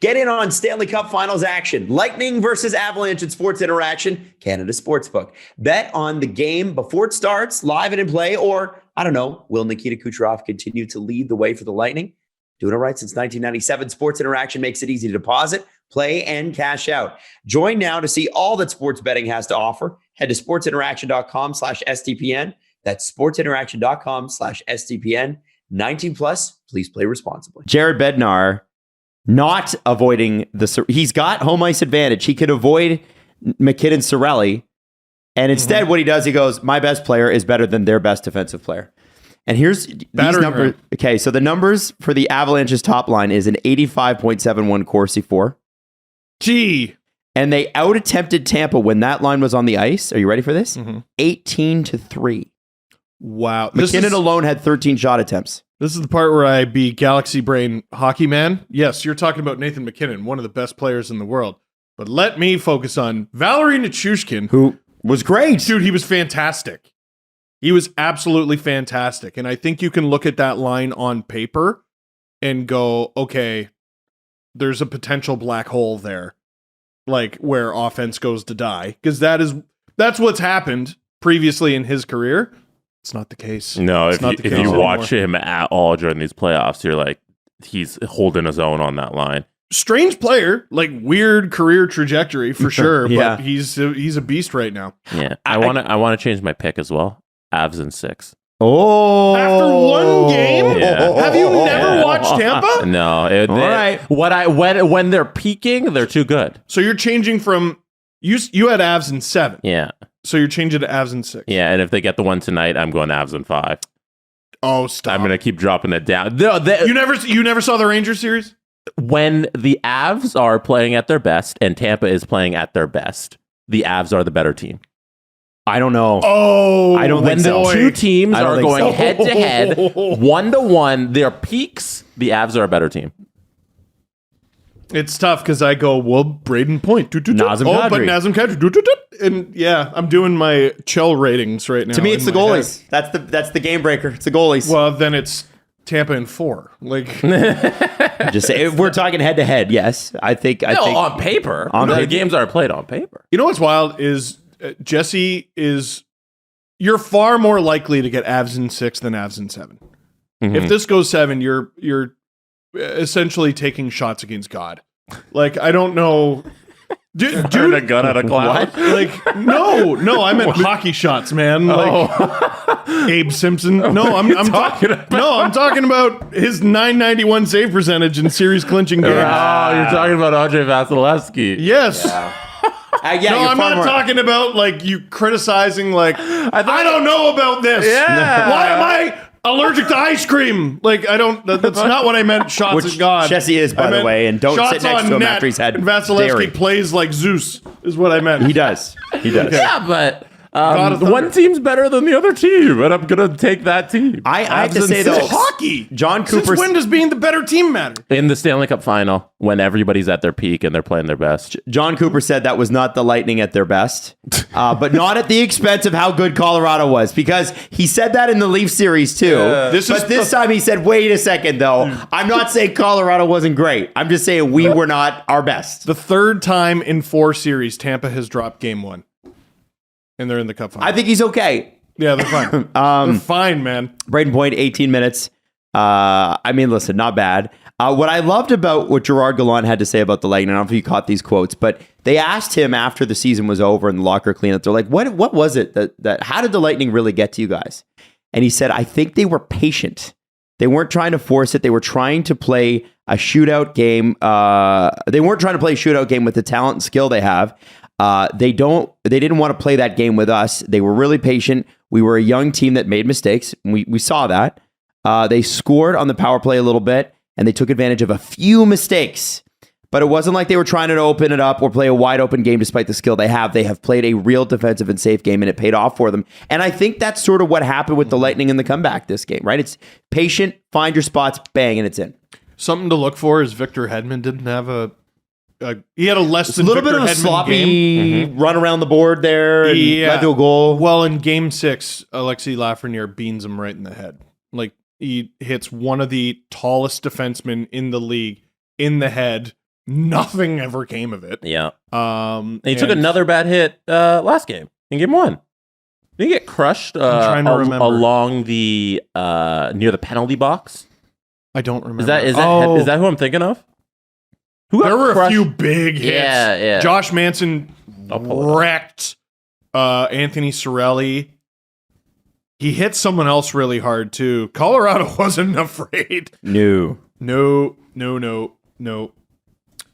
Get in on Stanley Cup Finals action. Lightning versus Avalanche at Sports Interaction, Canada Sportsbook. Bet on the game before it starts, live and in play, or, I don't know, will Nikita Kucherov continue to lead the way for the Lightning? Doing it right since 1997, Sports Interaction makes it easy to deposit, play, and cash out. Join now to see all that sports betting has to offer. Head to sportsinteraction.com/SDPN. That's sportsinteraction.com/SDPN. 19 plus, please play responsibly. Jared Bednar not avoiding he's got home ice advantage. He could avoid McKinnon Cirelli. And instead, what he does, he goes, my best player is better than their best defensive player. And here's these numbers. Okay, so the numbers for the Avalanche's top line is an 85.71 Corsi 4. Gee. And they out-attempted Tampa when that line was on the ice. Are you ready for this? 18-3. Wow. McKinnon alone had 13 shot attempts. This is the part where I be Galaxy Brain hockey man. Yes, you're talking about Nathan McKinnon, one of the best players in the world. But let me focus on Valeri Nichushkin, who was great. Dude, he was fantastic. He was absolutely fantastic. And I think you can look at that line on paper and go, okay, there's a potential black hole there, like where offense goes to die. Because that's what's happened previously in his career. It's not the case. No, if you watch him at all during these playoffs, you're like, he's holding his own on that line. Strange player, like weird career trajectory for sure, but he's a beast right now. Yeah, I want to change my pick as well. Avs in 6. Oh, after one game, have you never watched Tampa? No. All right. When they're peaking, they're too good. So you're changing from you had Avs in 7. Yeah. So you're changing to Avs in 6. Yeah, and if they get the one tonight, I'm going Avs in 5. Oh, stop! I'm going to keep dropping it down. You never saw the Rangers series? When the Avs are playing at their best and Tampa is playing at their best, the Avs are the better team. I don't know. Oh, I don't think so. When the two teams are going head to head, 1-1, their peaks, the Avs are a better team. It's tough because I go, well, Braden Point. Nazem Kadri. But Nazem Kadri. And yeah, I'm doing my Chell ratings right now. To me, it's the goalies. That's the game breaker. It's the goalies. Well, then it's Tampa in 4. Like, just say, if we're talking head to head, yes. I think on paper. The games are played on paper. You know what's wild is Jesse you're far more likely to get Avs in 6 than Avs in 7. Mm-hmm. If this goes 7, you're essentially taking shots against God. Like, I don't know. Dude, a gun at a cloud. Like, no, I meant hockey shots, man. Like Abe Simpson. No, I'm talking about his .991 save percentage in series clinching games. Oh, you're talking about Andrei Vasilevsky. Yes. Yeah. No, I'm not talking about like you criticizing like I don't know about this. Yeah. Why am I allergic to ice cream? Like I don't. That's not what I meant. Shots at God. Jesse is, by the way, and don't sit next to him after he's had Vasilevsky dairy. Plays like Zeus, is what I meant. He does. Okay. Yeah, but. One team's better than the other team, and I'm gonna take that team. I have to say though, hockey. John Cooper. Since when does being the better team matter? In the Stanley Cup final, when everybody's at their peak and they're playing their best. John Cooper said that was not the Lightning at their best, but not at the expense of how good Colorado was, because he said that in the Leaf series too. This time he said, "Wait a second, though. I'm not saying Colorado wasn't great. I'm just saying we were not our best." The third time in 4 series, Tampa has dropped game 1. And they're in the cup final. I think he's okay. Yeah, they're fine. They're fine, man. Braden Point, 18 minutes. I mean, listen, not bad. What I loved about what Gerard Gallant had to say about the Lightning, I don't know if you caught these quotes, but they asked him after the season was over in the locker cleanup, they're like, what was it that how did the Lightning really get to you guys? And he said, I think they were patient. They weren't trying to force it. They were trying to play a shootout game. They weren't trying to play a shootout game with the talent and skill they have. They didn't want to play that game with us. They were really patient. We were a young team that made mistakes. We saw that. They scored on the power play a little bit, and they took advantage of a few mistakes. But it wasn't like they were trying to open it up or play a wide open game despite the skill they have. They have played a real defensive and safe game, and it paid off for them. And I think that's sort of what happened with the Lightning in the comeback this game, right? It's patient, find your spots, bang, and it's in. Something to look for is Victor Hedman didn't have he had a less than a little Victor bit of a Hedman sloppy run around the board there and led to a goal. Well, in game 6, Alexis Lafreniere beans him right in the head. Like, he hits one of the tallest defensemen in the league in the head Nothing ever came of it. Yeah. And he took another bad hit last game in game 1. Did he get crushed trying to remember. along the near the penalty box? I don't remember. Is that who I'm thinking of? There were a few big hits. Yeah. Josh Manson wrecked Anthony Cirelli. He hit someone else really hard too. Colorado wasn't afraid. No. Am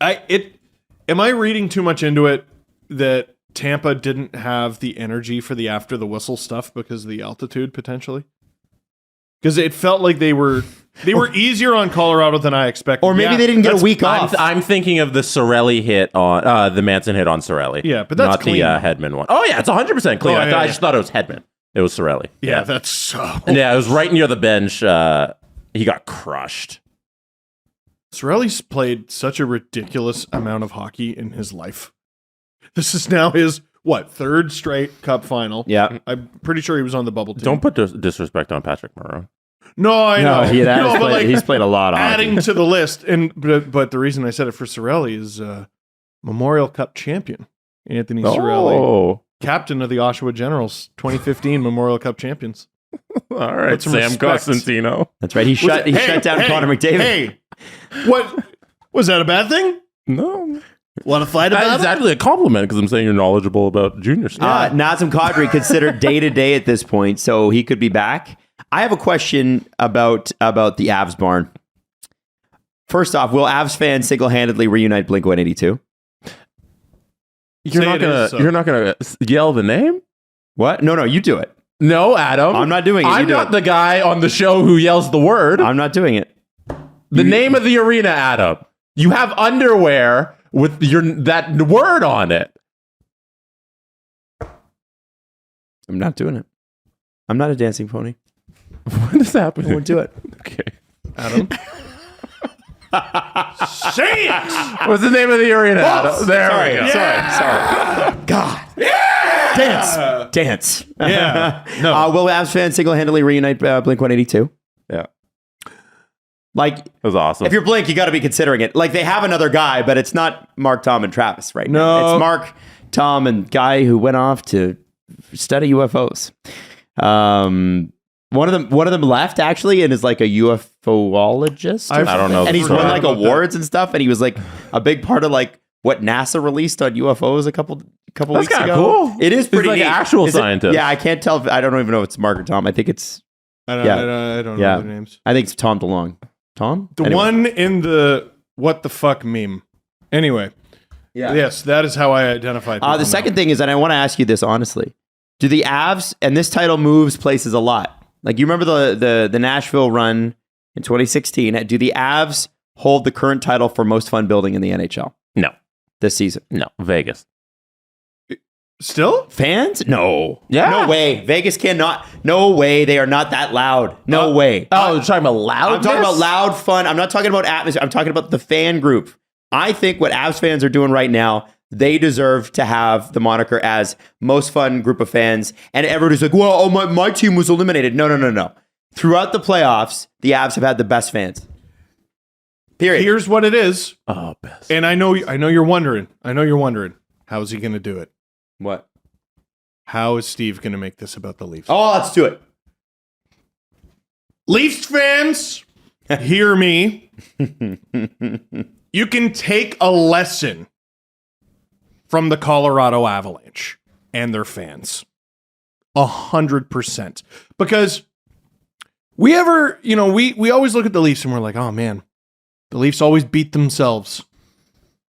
I reading too much into it that Tampa didn't have the energy for the after the whistle stuff because of the altitude potentially? Because it felt like they were easier on Colorado than I expected. Or maybe they didn't get a week off. I'm thinking of the Cirelli hit on the Manson hit on Cirelli. Yeah, but that's not clean. the Hedman one. Oh yeah, it's 100% clean. I just thought it was Hedman. It was Cirelli. Yeah, that's so. Yeah, it was right near the bench. He got crushed. Cirelli's played such a ridiculous amount of hockey in his life. This is now his, third straight Cup final. Yeah. I'm pretty sure he was on the bubble team. Don't put disrespect on Patrick Maroon. No, I know. He's played a lot of adding hockey. to the list. But the reason I said it for Cirelli is Memorial Cup champion, Anthony Cirelli. Captain of the Oshawa Generals, 2015 Memorial Cup champions. All right, Sam respect. Costantino. That's right. He shut down Connor McDavid. Hey, what was that a bad thing? No. Want to fight about It's it? actually a compliment because I'm saying you're knowledgeable about junior stuff. Nazem Kadri considered day-to-day at this point, so he could be back. I have a question about the Avs barn. First off, will Avs fans single-handedly reunite Blink-182? You're not gonna yell the name? What? No, you do it. No, Adam. I'm not doing it. I'm not the guy on the show who yells the word. I'm not doing it. The name of the arena, Adam. You have underwear with that word on it. I'm not doing it. I'm not a dancing pony. What is happening? I won't do it. Okay. Adam? Say it! What's the name of the arena, Adam? There we go. Sorry. God. Yeah! Dance. Yeah. No. Will Avs fans single-handedly reunite Blink-182? Yeah. Like, That was awesome. if you're Blink, you got to be considering it. Like, they have another guy, but it's not Mark, Tom, and Travis right now. No. It's Mark, Tom, and guy who went off to study UFOs. One of them left actually, and is like a UFOologist. I don't know. And he's won like awards and stuff, and he was like a big part of like what NASA released on UFOs a couple weeks ago. Cool. It is pretty like neat. an actual Is it- scientist. Yeah, I can't tell. I don't even know if it's Mark or Tom. I think it's. I don't know their names. I think it's Tom DeLonge. Tom? The one in the what the fuck meme. Anyway. Yeah. Yes, that is how I identify people The second thing is, and I want to ask you this honestly, do the Avs, and this title moves places a lot. Like, you remember the Nashville run in 2016. Do the Avs hold the current title for most fun building in the NHL? No. This season? No. Vegas. Still? Fans? No. Yeah. No way. Vegas cannot. No way. They are not that loud. No way. Oh, you're talking about loud? I'm talking about loud fun. I'm not talking about atmosphere. I'm talking about the fan group. I think what Avs fans are doing right now, they deserve to have the moniker as most fun group of fans. And everybody's like, well, my team was eliminated. No. Throughout the playoffs, the Avs have had the best fans. Period. Here's what it is. Oh, best. And I know you're wondering. How is he going to do it? What? How is Steve going to make this about the Leafs? Oh, let's do it. Leafs fans, hear me. You can take a lesson from the Colorado Avalanche and their fans. 100%. Because we always look at the Leafs and we're like, oh man, the Leafs always beat themselves.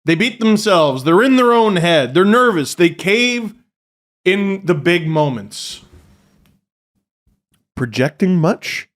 They beat themselves. They're in their own head. They're nervous. They cave in the big moments. Projecting much?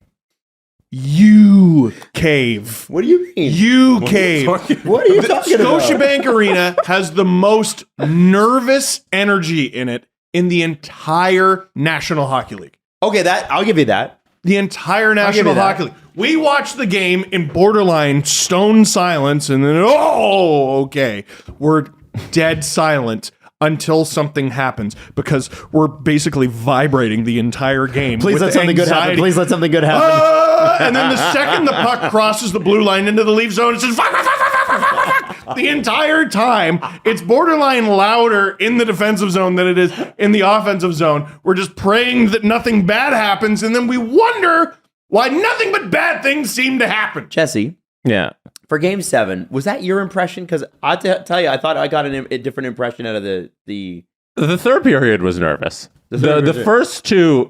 You cave. What do you mean? You cave. What are you talking about? Scotiabank Arena has the most nervous energy in it in the entire National Hockey League. Okay, I'll give you that. The entire National Hockey League. We watched the game in borderline stone silence, and then, okay. We're dead silent until something happens because we're basically vibrating the entire game. Please let something good happen. Please let something good happen. And then the second the puck crosses the blue line into the Leaf zone, it says, fuck. the entire time. It's borderline louder in the defensive zone than it is in the offensive zone. We're just praying that nothing bad happens, and then we wonder why nothing but bad things seem to happen. Jesse, Yeah. for Game 7, was that your impression? Because I tell you, I thought I got a different impression out of the The third period was nervous. The first two,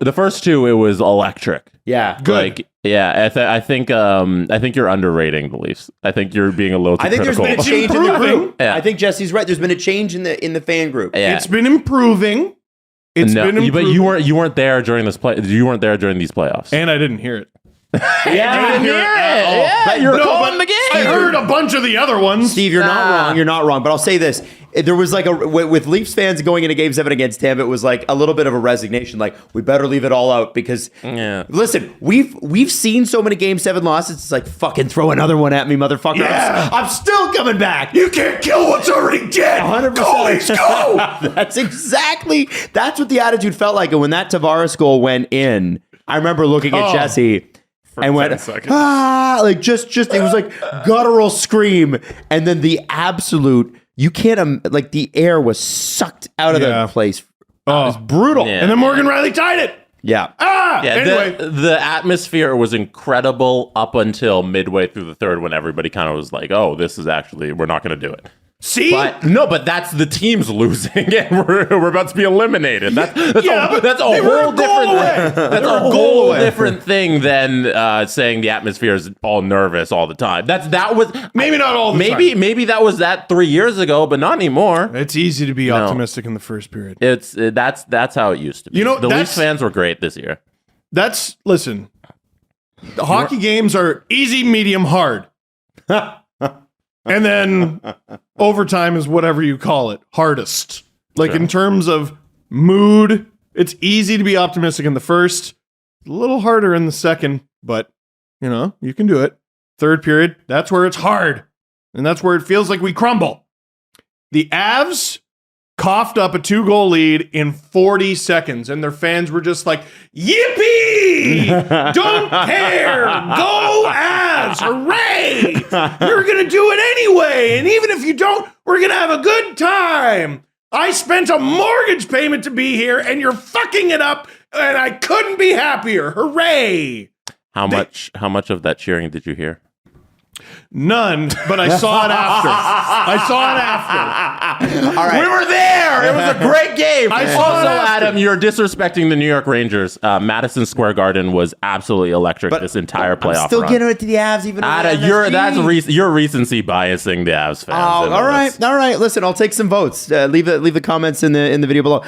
it was electric. Yeah, Good. I think you're underrating the Leafs. I think you're being a little too I think critical. there's been a change in the improving. group. Yeah. I think Jesse's right. There's been a change in the fan group. Yeah. It's been improving. It's been improving. But you weren't there during this play. You weren't there during these playoffs. And I didn't hear it. Yeah, hear it at all. Yeah, you're No, calling but the game. I heard a bunch of the other ones. Steve, you're not wrong. You're not wrong. But I'll say this: there was like with Leafs fans going into Game 7 against Tampa, it was like a little bit of a resignation. Like we better leave it all out because listen, we've seen so many Game 7 losses. It's like fucking throw another one at me, motherfucker. Yeah. I'm still coming back. You can't kill what's already dead. 100%. Goalies, go! That's what the attitude felt like. And when that Tavares goal went in, I remember looking at Jesse and went, 10 seconds. like just it was like guttural scream. And then the absolute, you can't, like the air was sucked out of the place. It was brutal. Yeah. And then Morgan Riley tied it. Yeah. Anyway. The atmosphere was incredible up until midway through the third when everybody kind of was like, oh, this is actually, we're not going to do it. See? But that's the team's losing and we're about to be eliminated. That's a they were whole a goal different away. That's a whole different thing than saying the atmosphere is all nervous all the time. That was Maybe not all the time. Maybe that was that 3 years ago, but not anymore. It's easy to be optimistic in the first period. That's how it used to be. You know, the Leafs fans were great this year. Listen, the hockey games are easy, medium, hard. And then overtime is whatever you call it, hardest. Like in terms of mood, it's easy to be optimistic in the first, a little harder in the second, but you can do it. Third period, that's where it's hard. And that's where it feels like we crumble. The Avs coughed up a 2-goal lead in 40 seconds, and their fans were just like, yippee! Don't care! Go Avs! Hooray! You're going to do it anyway, and even if you don't, we're going to have a good time. I spent a mortgage payment to be here, and you're fucking it up, and I couldn't be happier. Hooray! How much of that cheering did you hear? None, but I saw it after. All right. We were there. It was a great game. I saw it after. Adam, you're disrespecting the New York Rangers. Madison Square Garden was absolutely electric this entire playoff I'm still run. getting it to the Avs, even Adam, you're recency biasing the Avs fans. Oh, all right. Listen, I'll take some votes. Leave the comments in the video below.